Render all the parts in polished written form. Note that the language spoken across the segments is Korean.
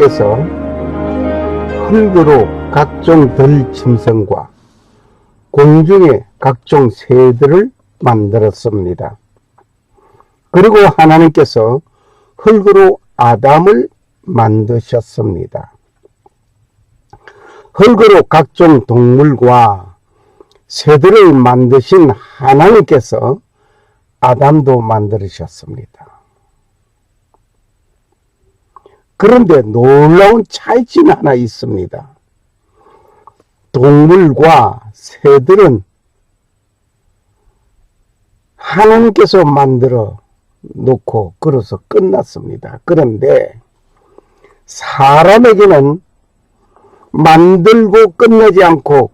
하나님께서 흙으로 각종 들짐승과 공중의 각종 새들을 만들었습니다. 그리고 하나님께서 흙으로 아담을 만드셨습니다. 흙으로 각종 동물과 새들을 만드신 하나님께서 아담도 만드셨습니다. 그런데 놀라운 차이점이 하나 있습니다. 동물과 새들은 하나님께서 만들어 놓고 그래서 끝났습니다. 그런데 사람에게는 만들고 끝내지 않고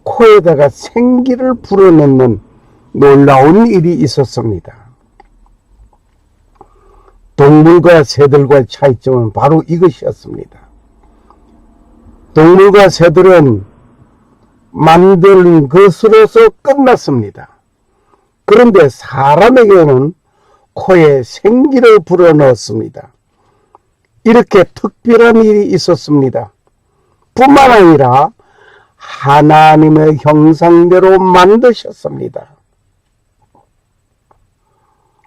코에다가 생기를 불어넣는 놀라운 일이 있었습니다. 동물과 새들과의 차이점은 바로 이것이었습니다. 동물과 새들은 만든 것으로서 끝났습니다. 그런데 사람에게는 코에 생기를 불어넣었습니다. 이렇게 특별한 일이 있었습니다. 뿐만 아니라 하나님의 형상대로 만드셨습니다.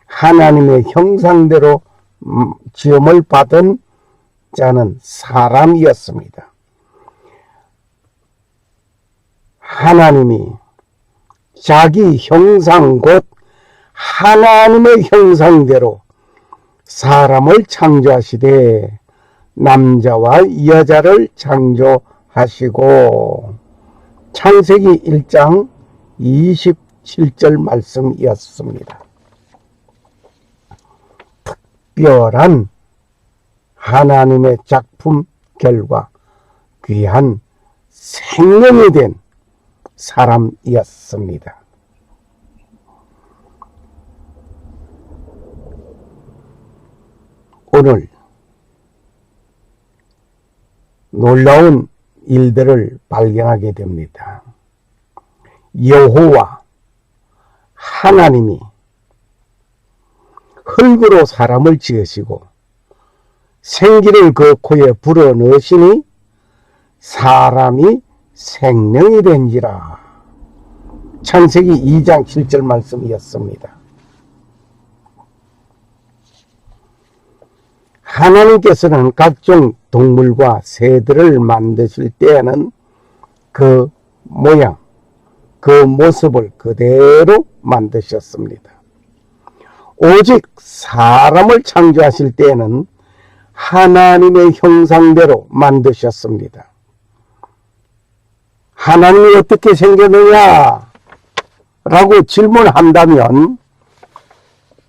하나님의 형상대로 지음을 받은 자는 사람이었습니다. 하나님이 자기 형상 곧 하나님의 형상대로 사람을 창조하시되 남자와 여자를 창조하시고 창세기 1장 27절 말씀이었습니다. 특별한 하나님의 작품 결과 귀한 생명이 된 사람이었습니다. 오늘 놀라운 일들을 발견하게 됩니다. 여호와 하나님이 흙으로 사람을 지으시고 생기를 그 코에 불어넣으시니 사람이 생명이 된지라. 창세기 2장 7절 말씀이었습니다. 하나님께서는 각종 동물과 새들을 만드실 때에는 그 모양, 그 모습을 그대로 만드셨습니다. 오직 사람을 창조하실 때에는 하나님의 형상대로 만드셨습니다. 하나님이 어떻게 생겼느냐 라고 질문한다면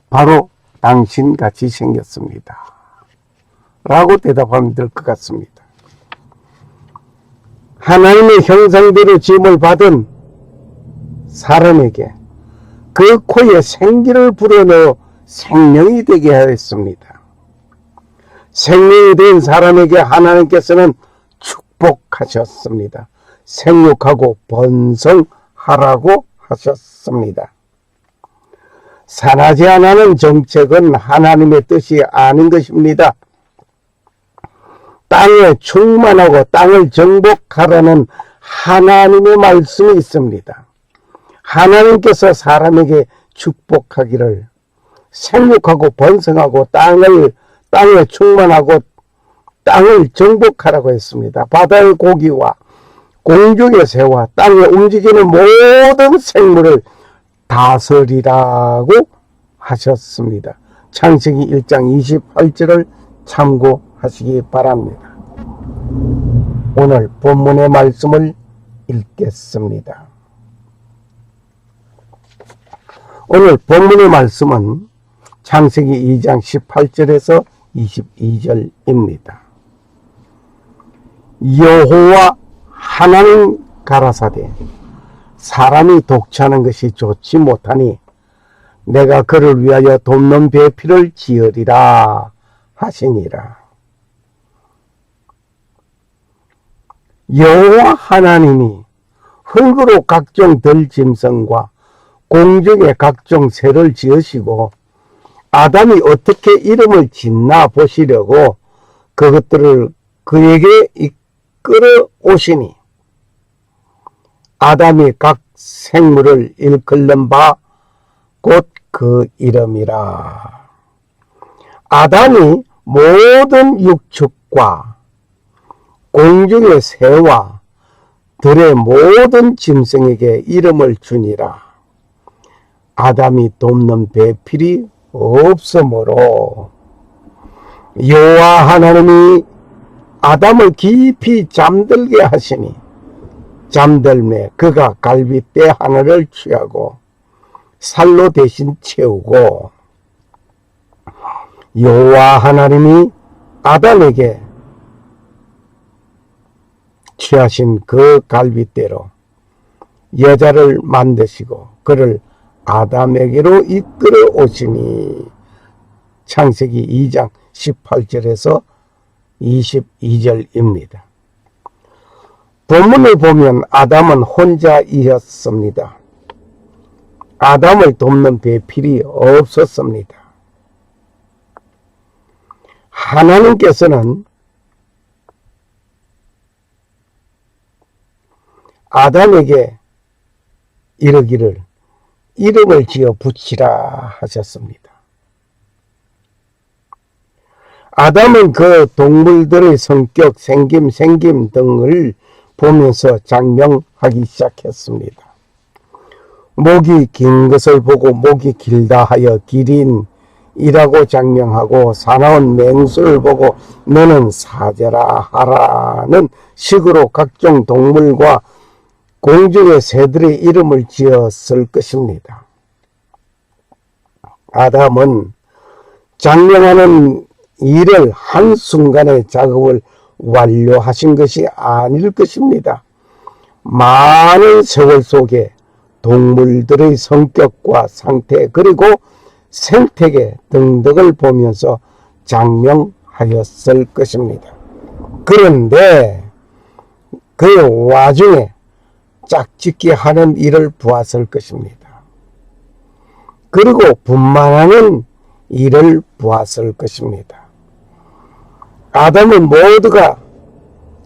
바로 당신같이 생겼습니다 라고 대답하면 될 것 같습니다. 하나님의 형상대로 지음을 받은 사람에게 그 코에 생기를 불어넣어 생명이 되게 하였습니다. 생명이 된 사람에게 하나님께서는 축복하셨습니다. 생육하고 번성하라고 하셨습니다. 산하지 않는 정책은 하나님의 뜻이 아닌 것입니다. 땅에 충만하고 땅을 정복하라는 하나님의 말씀이 있습니다. 하나님께서 사람에게 축복하기를 생육하고 번성하고 땅에 충만하고 땅을 정복하라고 했습니다. 바다의 고기와 공중의 새와 땅에 움직이는 모든 생물을 다스리라고 하셨습니다. 창세기 1장 28절을 참고하시기 바랍니다. 오늘 본문의 말씀을 읽겠습니다. 오늘 본문의 말씀은 창세기 2장 18절에서 22절입니다. 여호와 하나님 가라사대 사람이 독차는 것이 좋지 못하니 내가 그를 위하여 돕는 배필을 지으리라 하시니라. 여호와 하나님이 흙으로 각종 들짐승과 공중에 각종 새를 지으시고 아담이 어떻게 이름을 짓나 보시려고 그것들을 그에게 이끌어 오시니 아담이 각 생물을 일컬는 바 곧 그 이름이라. 아담이 모든 육축과 공중의 새와 들의 모든 짐승에게 이름을 주니라. 아담이 돕는 배필이 없으므로 여호와 하나님이 아담을 깊이 잠들게 하시니 잠들매 그가 갈빗대 하나를 취하고 살로 대신 채우고 여호와 하나님이 아담에게 취하신 그 갈빗대로 여자를 만드시고 그를 아담에게로 이끌어 오시니 창세기 2장 18절에서 22절입니다. 본문을 보면 아담은 혼자이었습니다. 아담을 돕는 배필이 없었습니다. 하나님께서는 아담에게 이르기를 이름을 지어 붙이라 하셨습니다. 아담은 그 동물들의 성격, 생김 등을 보면서 장명하기 시작했습니다. 목이 긴 것을 보고 목이 길다 하여 기린이라고 장명하고 사나운 맹수를 보고 너는 사제라 하라는 식으로 각종 동물과 공중의 새들의 이름을 지었을 것입니다. 아담은 장명하는 일을 한순간의 작업을 완료하신 것이 아닐 것입니다. 많은 세월 속에 동물들의 성격과 상태 그리고 생태계 등등을 보면서 장명하였을 것입니다. 그런데 그 와중에 짝짓기 하는 일을 보았을 것입니다. 그리고 분만하는 일을 보았을 것입니다. 아담은 모두가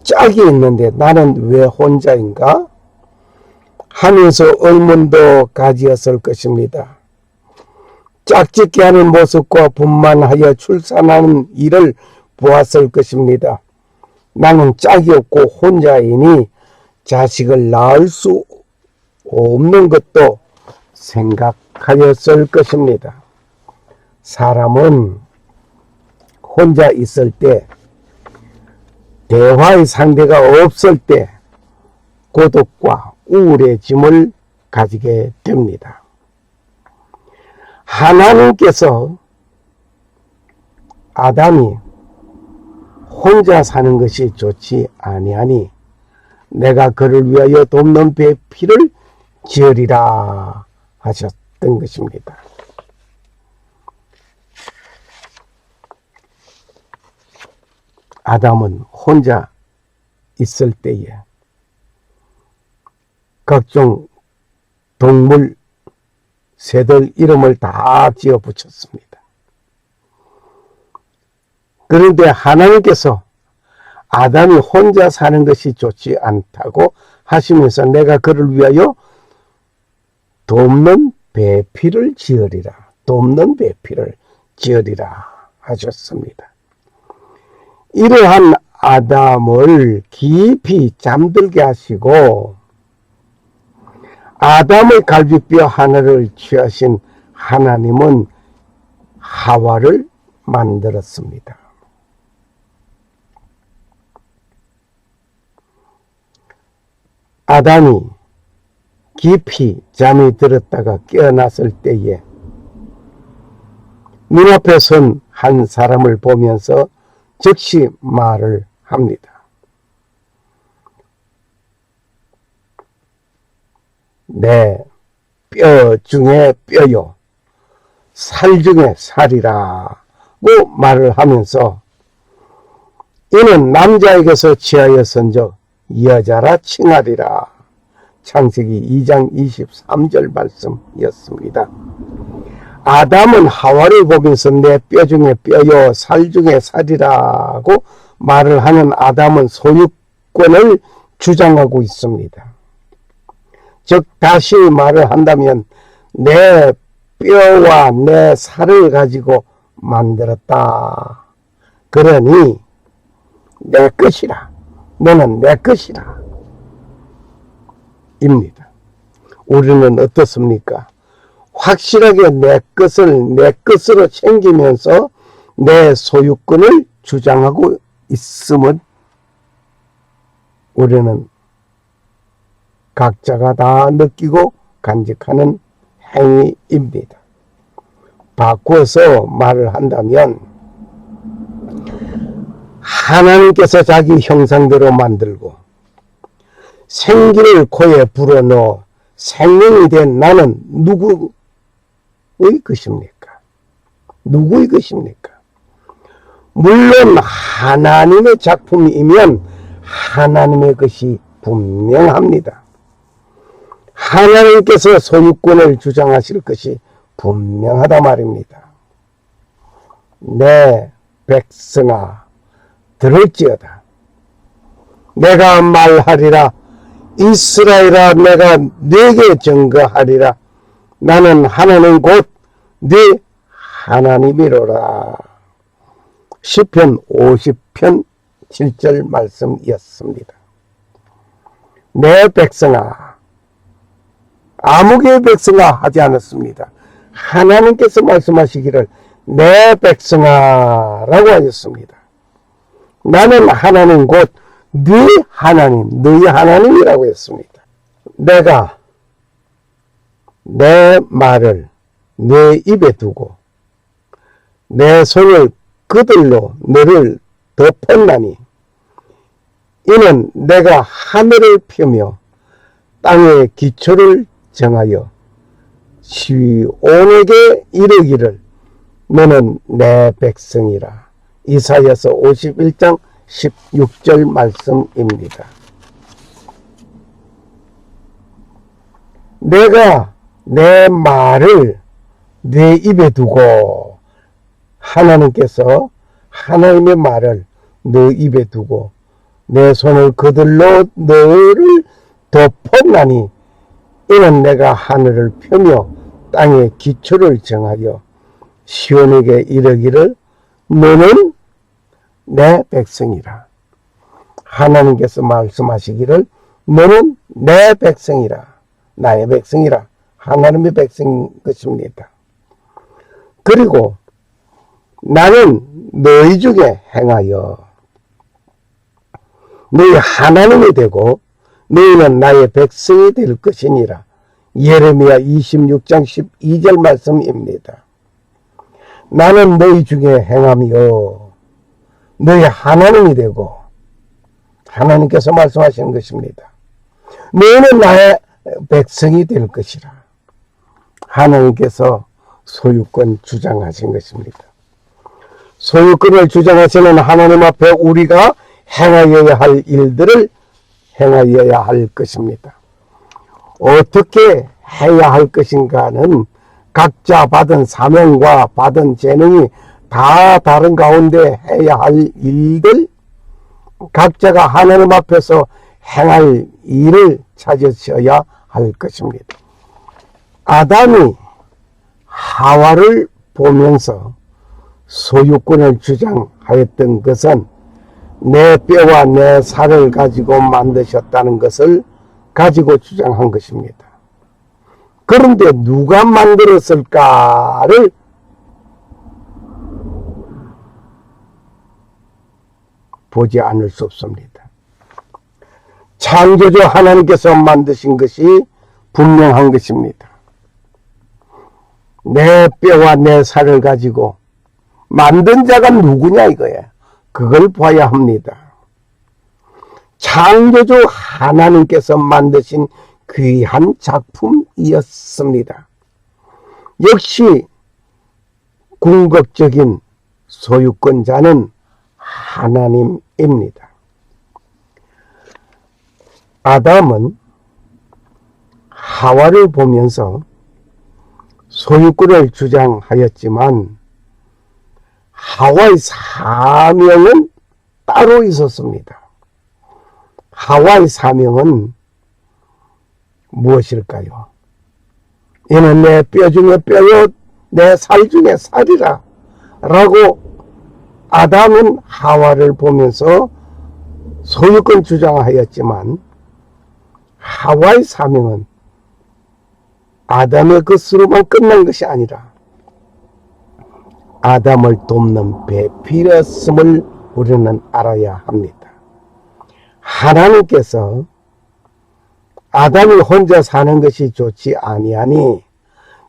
짝이 있는데 나는 왜 혼자인가? 하면서 의문도 가지었을 것입니다. 짝짓기 하는 모습과 분만하여 출산하는 일을 보았을 것입니다. 나는 짝이 없고 혼자이니 자식을 낳을 수 없는 것도 생각하였을 것입니다. 사람은 혼자 있을 때, 대화의 상대가 없을 때 고독과 우울해짐을 가지게 됩니다. 하나님께서 아담이 혼자 사는 것이 좋지 아니하니 내가 그를 위하여 돕는 배필을 지으리라 하셨던 것입니다. 아담은 혼자 있을 때에 각종 동물, 새들 이름을 다 지어 붙였습니다. 그런데 하나님께서 아담이 혼자 사는 것이 좋지 않다고 하시면서 내가 그를 위하여 돕는 배필을 지으리라, 돕는 배필을 지으리라 하셨습니다. 이러한 아담을 깊이 잠들게 하시고 아담의 갈비뼈 하나를 취하신 하나님은 하와를 만들었습니다. 아담이 깊이 잠이 들었다가 깨어났을 때에 눈앞에 선 한 사람을 보면서 즉시 말을 합니다. 내 뼈 중에 뼈요, 살 중에 살이라고 말을 하면서 이는 남자에게서 취하였은즉 여자라 칭하리라. 창세기 2장 23절 말씀이었습니다. 아담은 하와를 보면서 내 뼈 중에 뼈요 살 중에 살이라고 말을 하는 아담은 소유권을 주장하고 있습니다. 즉 다시 말을 한다면 내 뼈와 내 살을 가지고 만들었다. 그러니 내 것이라. 너는 내 것이라. 입니다. 우리는 어떻습니까? 확실하게 내 것을 내 것으로 챙기면서 내 소유권을 주장하고 있음은 우리는 각자가 다 느끼고 간직하는 행위입니다. 바꾸어서 말을 한다면 하나님께서 자기 형상대로 만들고 생기를 코에 불어넣어 생명이 된 나는 누구의 것입니까? 누구의 것입니까? 물론 하나님의 작품이면 하나님의 것이 분명합니다. 하나님께서 소유권을 주장하실 것이 분명하다 말입니다. 내 백성아 들을지어다. 내가 말하리라. 이스라엘아 내가 네게 증거하리라. 나는 하나님 곧 네 하나님이로라. 시편 50편 7절 말씀이었습니다. 내 백성아, 아무개의 백성아 하지 않았습니다. 하나님께서 말씀하시기를 내 백성아 라고 하셨습니다. 나는 하나님 곧 네 하나님, 너희 하나님이라고 했습니다. 내가 내 말을 내 입에 두고 내 손을 그들로 너를 덮었나니 이는 내가 하늘을 펴며 땅의 기초를 정하여 시온에게 이르기를 너는 내 백성이라. 이사야서 51장 16절 말씀입니다. 내가 내 말을 내 입에 두고 하나님께서 하나님의 말을 너 입에 두고 내 손을 그들로 너를 덮었나니 이는 내가 하늘을 펴며 땅의 기초를 정하여 시온에게 이르기를 너는 내 백성이라. 하나님께서 말씀하시기를 너는 내 백성이라. 나의 백성이라. 하나님의 백성인 것입니다. 그리고 나는 너희 중에 행하여 너희 하나님이 되고 너희는 나의 백성이 될 것이니라. 예레미야 26장 12절 말씀입니다. 나는 너희 중에 행하며 너희 하나님이 되고 하나님께서 말씀하시는 것입니다. 너희는 나의 백성이 될 것이라. 하나님께서 소유권 주장하신 것입니다. 소유권을 주장하시는 하나님 앞에 우리가 행하여야 할 일들을 행하여야 할 것입니다. 어떻게 해야 할 것인가는 각자 받은 사명과 받은 재능이 다 다른 가운데 해야 할 일들, 각자가 하나님 앞에서 행할 일을 찾으셔야 할 것입니다. 아담이 하와를 보면서 소유권을 주장하였던 것은 내 뼈와 내 살을 가지고 만드셨다는 것을 가지고 주장한 것입니다. 그런데 누가 만들었을까를 보지 않을 수 없습니다. 창조주 하나님께서 만드신 것이 분명한 것입니다. 내 뼈와 내 살을 가지고 만든 자가 누구냐 이거야. 그걸 봐야 합니다. 창조주 하나님께서 만드신 귀한 작품이었습니다. 역시 궁극적인 소유권자는 하나님입니다. 아담은 하와를 보면서 소유권을 주장하였지만 하와의 사명은 따로 있었습니다. 하와의 사명은 무엇일까요? 이는 내 뼈 중에 뼈요 내 살 중에 살이라 라고 아담은 하와를 보면서 소유권 주장하였지만, 하와의 사명은 아담의 것으로만 끝난 것이 아니라 아담을 돕는 배필이었음을 우리는 알아야 합니다. 하나님께서 아담이 혼자 사는 것이 좋지 아니하니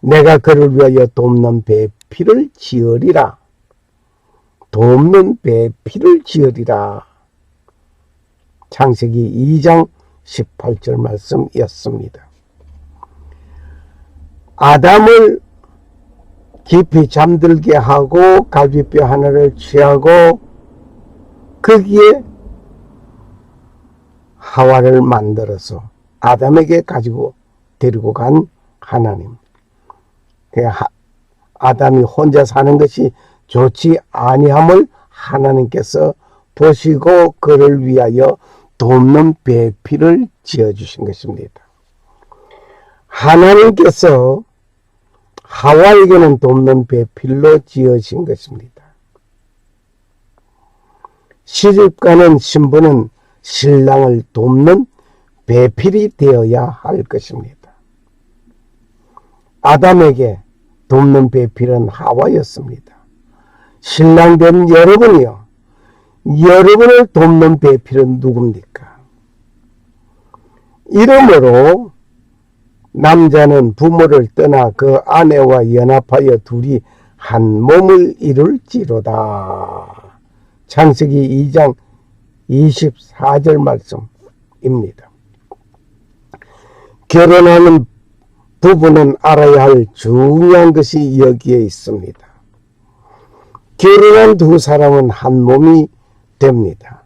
내가 그를 위하여 돕는 배필을 지으리라. 돕는 배필을 지으리라. 창세기 2장 18절 말씀이었습니다. 아담을 깊이 잠들게 하고 갈비뼈 하나를 취하고 거기에 하와를 만들어서 아담에게 가지고 데리고 간 하나님. 아담이 혼자 사는 것이 좋지 아니함을 하나님께서 보시고 그를 위하여 돕는 배필을 지어주신 것입니다. 하나님께서 하와에게는 돕는 배필로 지어진 것입니다. 시집가는 신부는 신랑을 돕는 배필이 되어야 할 것입니다. 아담에게 돕는 배필은 하와였습니다. 신랑된 여러분이요, 여러분을 돕는 배필은 누굽니까? 이러므로 남자는 부모를 떠나 그 아내와 연합하여 둘이 한 몸을 이룰지로다. 창세기 2장 24절 말씀입니다. 결혼하는 부부는 알아야 할 중요한 것이 여기에 있습니다. 결혼한 두 사람은 한 몸이 됩니다.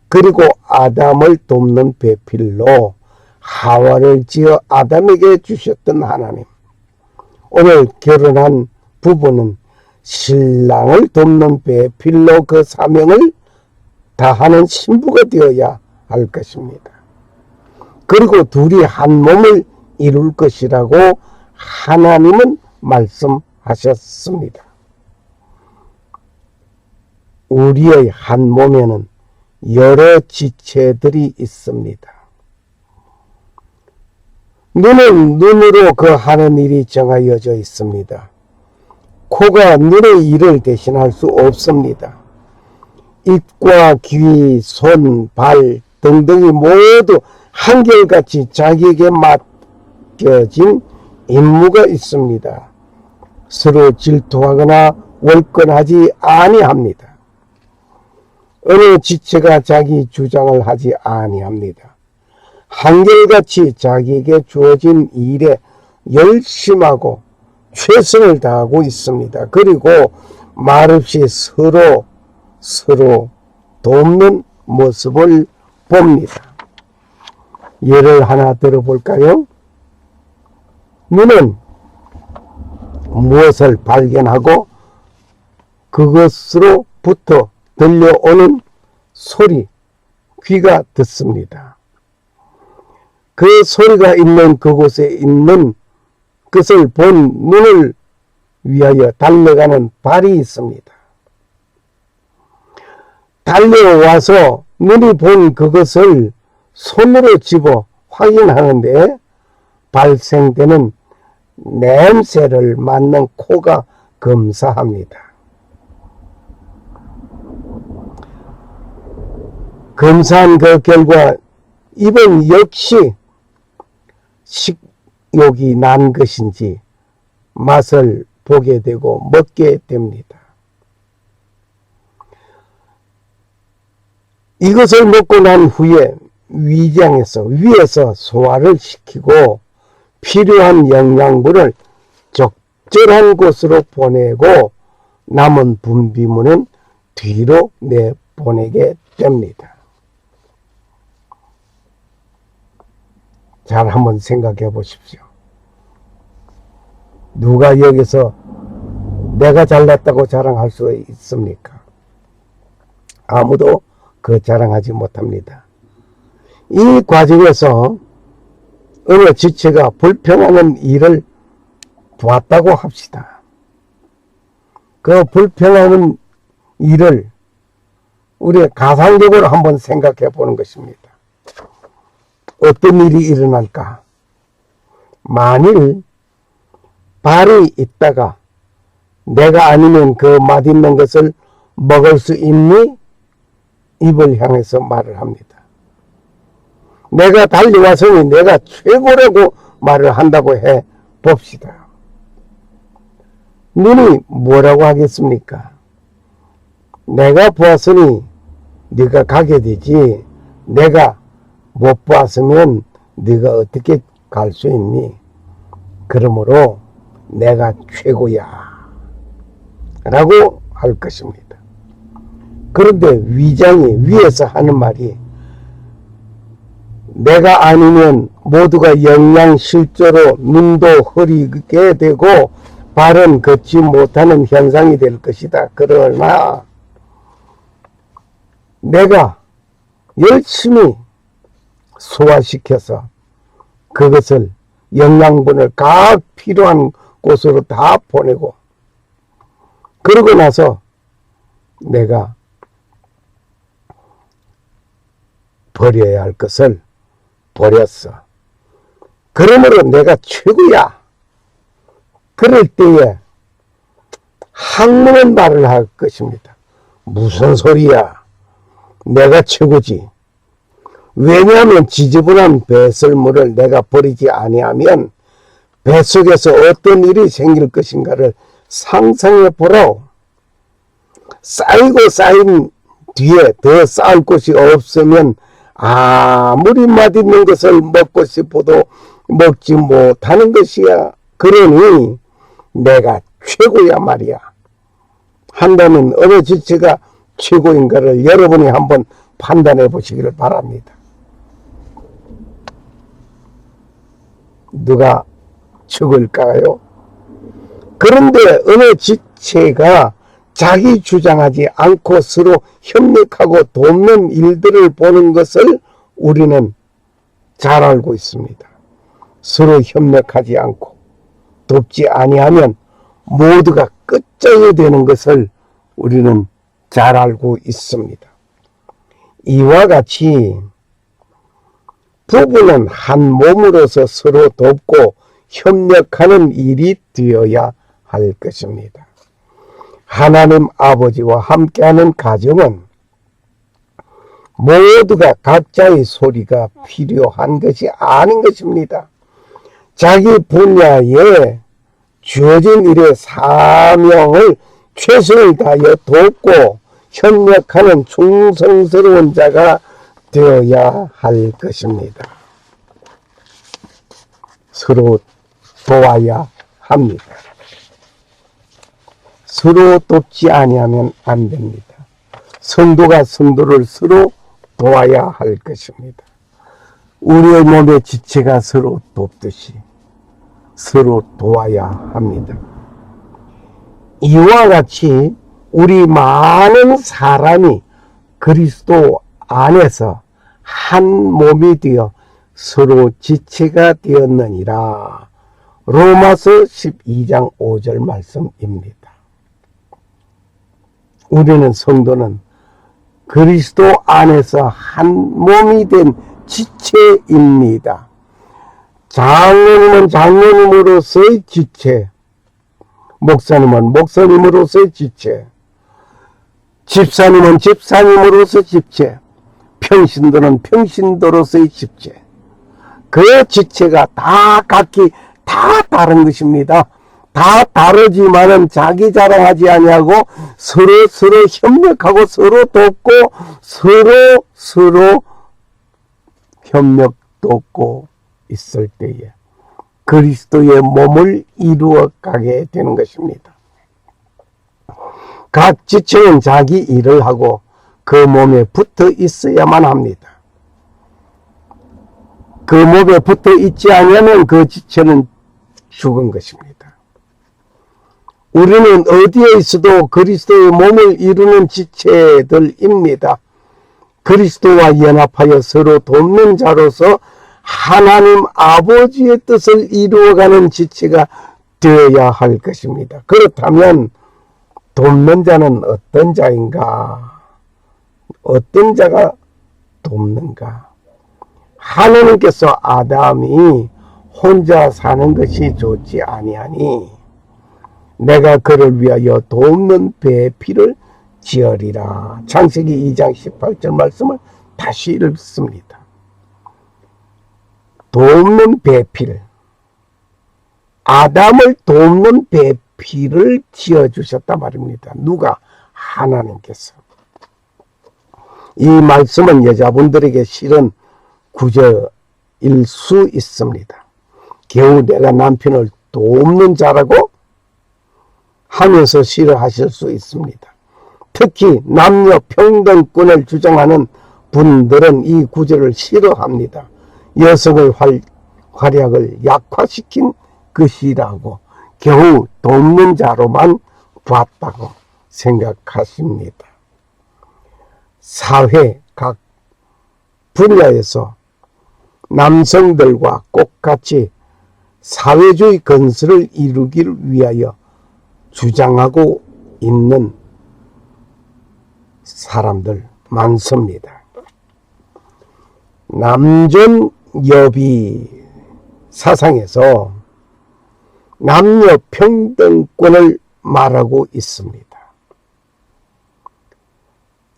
그리고 아담을 돕는 배필로 하와를 지어 아담에게 주셨던 하나님, 오늘 결혼한 부부는 신랑을 돕는 배필로 그 사명을 다하는 신부가 되어야 할 것입니다. 그리고 둘이 한 몸을 이룰 것이라고 하나님은 말씀하셨습니다. 우리의 한 몸에는 여러 지체들이 있습니다. 눈은 눈으로 그 하는 일이 정하여져 있습니다. 코가 눈의 일을 대신할 수 없습니다. 입과 귀, 손, 발 등등이 모두 한결같이 자기에게 맡겨진 임무가 있습니다. 서로 질투하거나 월권하지 아니합니다. 어느 지체가 자기 주장을 하지 아니합니다. 한결같이 자기에게 주어진 일에 열심하고 최선을 다하고 있습니다. 그리고 말없이 서로 돕는 모습을 봅니다. 예를 하나 들어볼까요? 눈은 무엇을 발견하고 그것으로부터 들려오는 소리, 귀가 듣습니다. 그 소리가 있는 그곳에 있는 것을 본 눈을 위하여 달려가는 발이 있습니다. 달려와서 눈이 본 그것을 손으로 집어 확인하는데 발생되는 냄새를 맡는 코가 검사합니다. 검사한 그 결과 입은 역시 식욕이 난 것인지 맛을 보게 되고 먹게 됩니다. 이것을 먹고 난 후에 위에서 소화를 시키고 필요한 영양분을 적절한 곳으로 보내고 남은 분비물은 뒤로 내보내게 됩니다. 잘 한번 생각해 보십시오. 누가 여기서 내가 잘났다고 자랑할 수 있습니까? 아무도 그 자랑하지 못합니다. 이 과정에서 어느 지체가 불평하는 일을 보았다고 합시다. 그 불평하는 일을 우리가 가상적으로 한번 생각해 보는 것입니다. 어떤 일이 일어날까? 만일 발이 있다가 내가 아니면 그 맛있는 것을 먹을 수 있니? 입을 향해서 말을 합니다. 내가 달려와서니 내가 최고라고 말을 한다고 해 봅시다. 눈이 뭐라고 하겠습니까? 내가 보았으니 네가 가게 되지, 내가 못 보았으면 네가 어떻게 갈 수 있니? 그러므로 내가 최고야 라고 할 것입니다. 그런데 위장이 위에서 하는 말이 내가 아니면 모두가 영양실조로 눈도 흐리게 되고 발은 걷지 못하는 현상이 될 것이다. 그러나 내가 열심히 소화시켜서 그것을 영양분을 각 필요한 곳으로 다 보내고 그러고 나서 내가 버려야 할 것을 버렸어. 그러므로 내가 최고야. 그럴 때에 항문은 말을 할 것입니다. 무슨 소리야? 내가 최고지. 왜냐하면 지저분한 배설물을 내가 버리지 아니하면 뱃속에서 어떤 일이 생길 것인가를 상상해 보라오. 쌓이고 쌓인 뒤에 더 쌓을 곳이 없으면 아무리 맛있는 것을 먹고 싶어도 먹지 못하는 것이야. 그러니 내가 최고야 말이야. 한다면 어느 지체가 최고인가를 여러분이 한번 판단해 보시기를 바랍니다. 누가 최고일까요? 그런데 어느 지체가 자기 주장하지 않고 서로 협력하고 돕는 일들을 보는 것을 우리는 잘 알고 있습니다. 서로 협력하지 않고 돕지 아니하면 모두가 끝장이 되는 것을 우리는 잘 알고 있습니다. 이와 같이 부부는 한 몸으로서 서로 돕고 협력하는 일이 되어야 할 것입니다. 하나님 아버지와 함께하는 가정은 모두가 각자의 소리가 필요한 것이 아닌 것입니다. 자기 분야에 주어진 일의 사명을 최선을 다하여 돕고 협력하는 충성스러운 자가 되어야 할 것입니다. 서로 도와야 합니다. 서로 돕지 아니하면 안 됩니다. 성도가 성도를 서로 도와야 할 것입니다. 우리의 몸의 지체가 서로 돕듯이 서로 도와야 합니다. 이와 같이 우리 많은 사람이 그리스도 안에서 한 몸이 되어 서로 지체가 되었느니라. 로마서 12장 5절 말씀입니다. 우리는 성도는 그리스도 안에서 한 몸이 된 지체입니다. 장로님은 장로님으로서의 지체, 목사님은 목사님으로서의 지체, 집사님은 집사님으로서의 지체, 평신도는 평신도로서의 지체. 그 지체가 다 각기 다 다른 것입니다. 다 다르지만은 자기 자랑하지 아니하고 서로 협력하고 서로 돕고 서로 협력 돕고 있을 때에 그리스도의 몸을 이루어 가게 되는 것입니다. 각 지체는 자기 일을 하고 그 몸에 붙어 있어야만 합니다. 그 몸에 붙어 있지 않으면 그 지체는 죽은 것입니다. 우리는 어디에 있어도 그리스도의 몸을 이루는 지체들입니다. 그리스도와 연합하여 서로 돕는 자로서 하나님 아버지의 뜻을 이루어가는 지체가 되어야 할 것입니다. 그렇다면 돕는 자는 어떤 자인가? 어떤 자가 돕는가? 하나님께서 아담이 혼자 사는 것이 좋지 아니하니 내가 그를 위하여 돕는 배필을 지으리라. 창세기 2장 18절 말씀을 다시 읽습니다. 돕는 배필, 아담을 돕는 배필을 지어주셨단 말입니다. 누가? 하나님께서. 이 말씀은 여자분들에게 실은 구절일 수 있습니다. 겨우 내가 남편을 돕는 자라고 하면서 싫어하실 수 있습니다. 특히 남녀 평등권을 주장하는 분들은 이 구절을 싫어합니다. 여성의 활약을 약화시킨 것이라고 겨우 돕는 자로만 봤다고 생각하십니다. 사회 각 분야에서 남성들과 똑같이 사회주의 건설을 이루기를 위하여 주장하고 있는 사람들 많습니다. 남존여비 사상에서 남녀 평등권을 말하고 있습니다.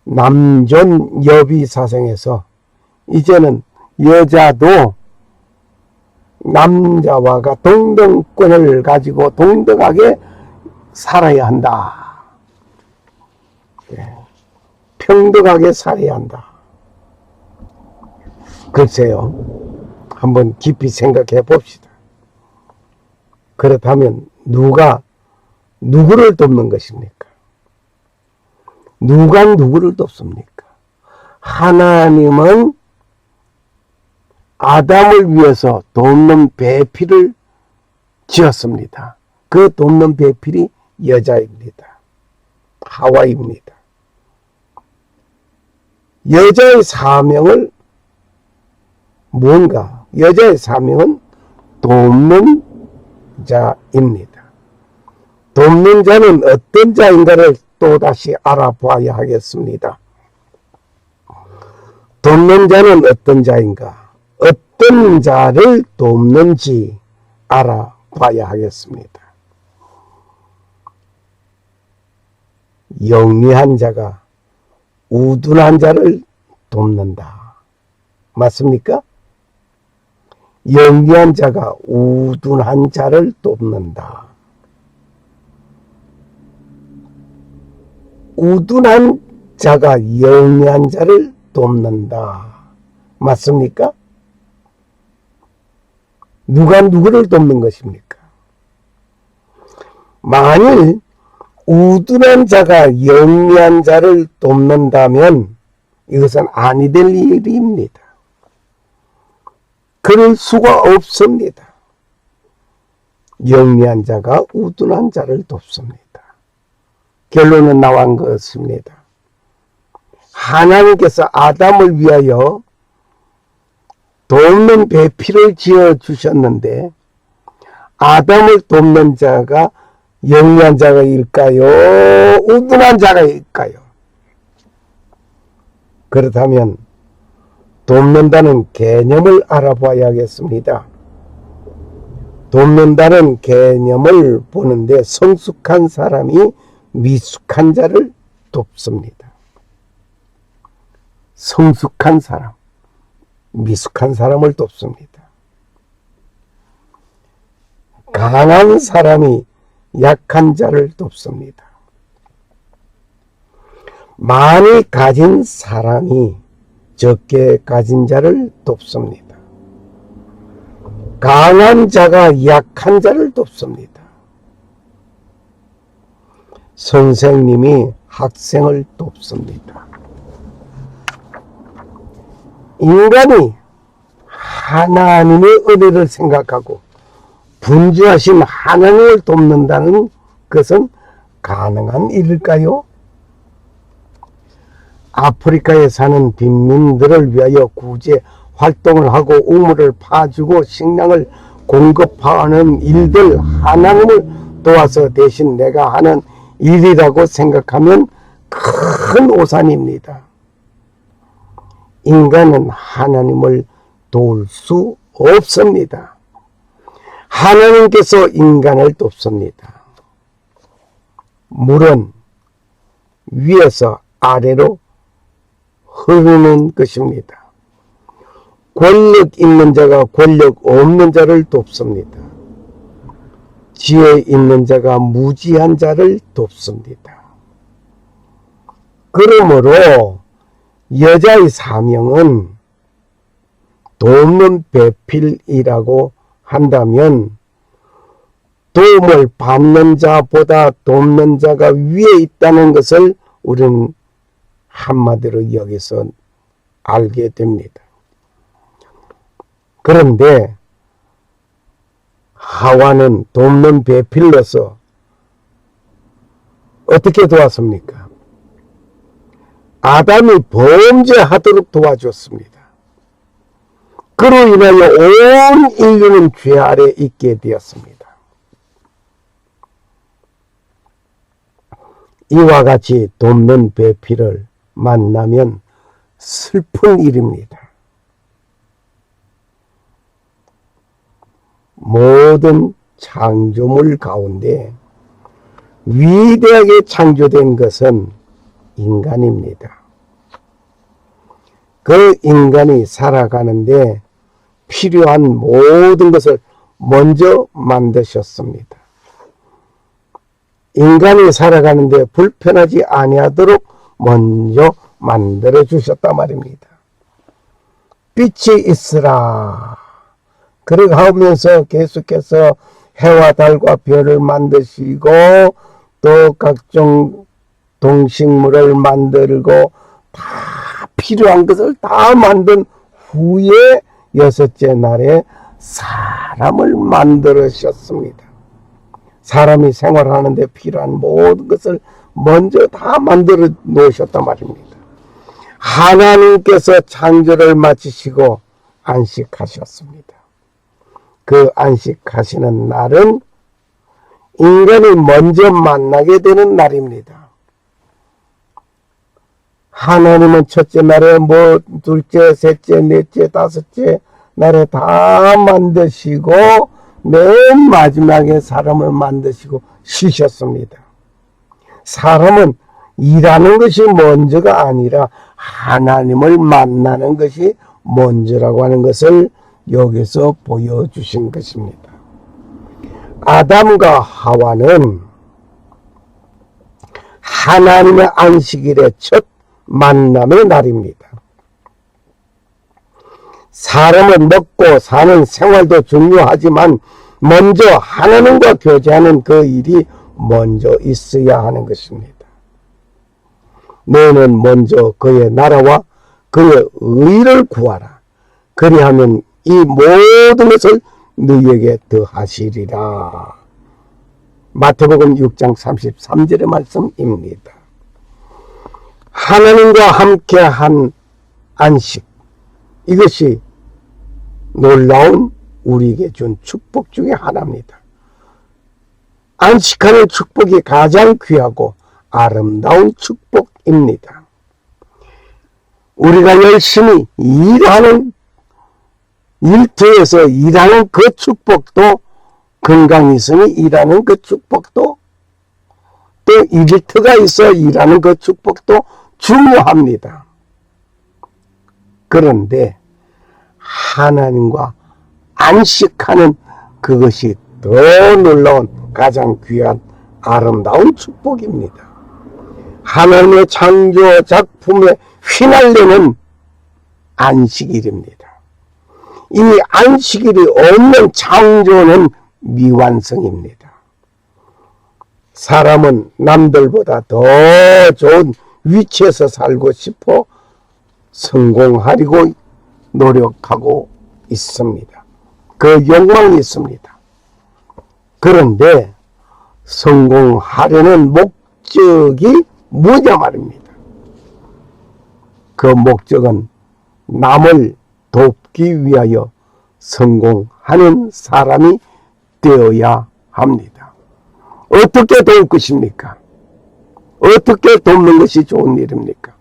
남존여비 사상에서 이제는 여자도 남자와가 동등권을 가지고 동등하게 살아야 한다. 평등하게 살아야 한다. 글쎄요. 한번 깊이 생각해 봅시다. 그렇다면 누가 누구를 돕는 것입니까? 누가 누구를 돕습니까? 하나님은 아담을 위해서 돕는 배필을 지었습니다. 그 돕는 배필이 여자입니다. 하와입니다. 여자의 사명을 뭔가? 여자의 사명은 돕는 자입니다. 돕는 자는 어떤 자인가를 또다시 알아봐야 하겠습니다. 돕는 자는 어떤 자인가? 어떤 자를 돕는지 알아봐야 하겠습니다. 영리한 자가 우둔한 자를 돕는다. 맞습니까? 영리한 자가 우둔한 자를 돕는다. 우둔한 자가 영리한 자를 돕는다. 맞습니까? 누가 누구를 돕는 것입니까? 만일 우둔한 자가 영리한 자를 돕는다면 이것은 아니 될 일입니다. 그럴 수가 없습니다. 영리한 자가 우둔한 자를 돕습니다. 결론은 나온 것입니다. 하나님께서 아담을 위하여 돕는 배필을 지어주셨는데 아담을 돕는 자가 영리한 자가일까요? 우둔한 자가일까요? 그렇다면 돕는다는 개념을 알아봐야겠습니다. 돕는다는 개념을 보는데 성숙한 사람이 미숙한 자를 돕습니다. 성숙한 사람, 미숙한 사람을 돕습니다. 강한 사람이 약한 자를 돕습니다. 많이 가진 사람이 적게 가진 자를 돕습니다. 강한 자가 약한 자를 돕습니다. 선생님이 학생을 돕습니다. 인간이 하나님의 은혜를 생각하고 분주하신 하나님을 돕는다는 그것은 가능한 일일까요? 아프리카에 사는 빈민들을 위하여 구제 활동을 하고 우물을 파주고 식량을 공급하는 일들 하나님을 도와서 대신 내가 하는 일이라고 생각하면 큰 오산입니다. 인간은 하나님을 도울 수 없습니다. 하나님께서 인간을 돕습니다. 물은 위에서 아래로 흐르는 것입니다. 권력 있는 자가 권력 없는 자를 돕습니다. 지혜 있는 자가 무지한 자를 돕습니다. 그러므로 여자의 사명은 돕는 배필이라고 한다면 도움을 받는 자보다 돕는 자가 위에 있다는 것을 우리는 한마디로 여기서 알게 됩니다. 그런데 하와는 돕는 배필로서 어떻게 도왔습니까? 아담이 범죄하도록 도와줬습니다. 그로 인하여 온 인류는 죄 아래 있게 되었습니다. 이와 같이 돕는 배필을 만나면 슬픈 일입니다. 모든 창조물 가운데 위대하게 창조된 것은 인간입니다. 그 인간이 살아가는데 필요한 모든 것을 먼저 만드셨습니다. 인간이 살아가는데 불편하지 아니하도록 먼저 만들어 주셨단 말입니다. 빛이 있으라. 그렇게 하면서 계속해서 해와 달과 별을 만드시고 또 각종 동식물을 만들고 다 필요한 것을 다 만든 후에 여섯째 날에 사람을 만들으셨습니다. 사람이 생활하는데 필요한 모든 것을 먼저 다 만들어 놓으셨단 말입니다. 하나님께서 창조를 마치시고 안식하셨습니다. 그 안식하시는 날은 인간이 먼저 만나게 되는 날입니다. 하나님은 첫째 날에 둘째, 셋째, 넷째, 다섯째 날에 다 만드시고 맨 마지막에 사람을 만드시고 쉬셨습니다. 사람은 일하는 것이 먼저가 아니라 하나님을 만나는 것이 먼저라고 하는 것을 여기서 보여주신 것입니다. 아담과 하와는 하나님의 안식일의 첫 만남의 날입니다. 사람은 먹고 사는 생활도 중요하지만 먼저 하나님과 교제하는 그 일이 먼저 있어야 하는 것입니다. 너는 먼저 그의 나라와 그의 의를 구하라. 그리하면 이 모든 것을 너희에게 더하시리라. 마태복음 6장 33절의 말씀입니다. 하나님과 함께한 안식, 이것이 놀라운 우리에게 준 축복 중에 하나입니다. 안식하는 축복이 가장 귀하고 아름다운 축복입니다. 우리가 열심히 일하는 일터에서 일하는 그 축복도, 건강이 있으니 일하는 그 축복도, 또 일터가 있어 일하는 그 축복도 중요합니다. 그런데 하나님과 안식하는 그것이 더 놀라운 가장 귀한 아름다운 축복입니다. 하나님의 창조 작품에 휘날리는 안식일입니다. 이 안식일이 없는 창조는 미완성입니다. 사람은 남들보다 더 좋은 위치에서 살고 싶어 성공하려고 노력하고 있습니다. 그 욕망이 있습니다. 그런데 성공하려는 목적이 뭐냐 말입니다. 그 목적은 남을 돕기 위하여 성공하는 사람이 되어야 합니다. 어떻게 도울 것입니까? 어떻게 돕는 것이 좋은 일입니까?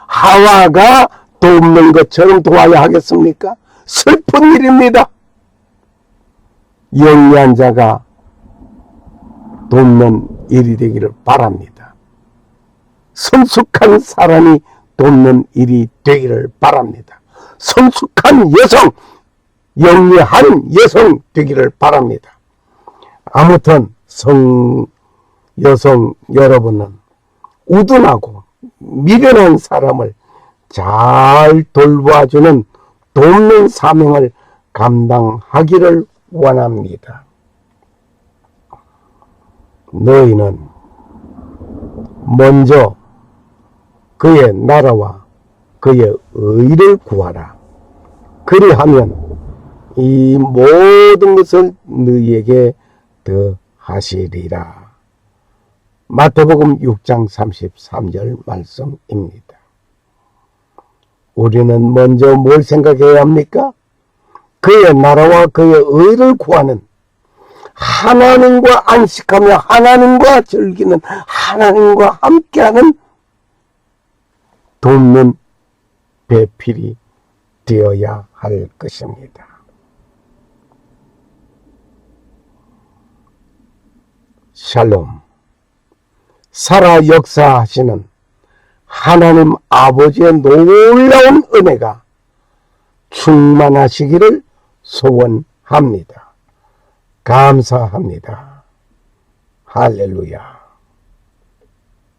하와가 돕는 것처럼 도와야 하겠습니까? 슬픈 일입니다. 영리한 자가 돕는 일이 되기를 바랍니다. 성숙한 사람이 돕는 일이 되기를 바랍니다. 성숙한 여성, 영리한 여성 되기를 바랍니다. 아무튼 여성 여러분은 우둔하고 미련한 사람을 잘 돌봐주는 돕는 사명을 감당하기를 원합니다. 너희는 먼저 그의 나라와 그의 의를 구하라. 그리하면 이 모든 것을 너희에게 더하시리라. 마태복음 6장 33절 말씀입니다. 우리는 먼저 뭘 생각해야 합니까? 그의 나라와 그의 의를 구하는, 하나님과 안식하며 하나님과 즐기는, 하나님과 함께하는 돕는 배필이 되어야 할 것입니다. 샬롬. 살아 역사하시는 하나님 아버지의 놀라운 은혜가 충만하시기를 소원합니다. 감사합니다. 할렐루야.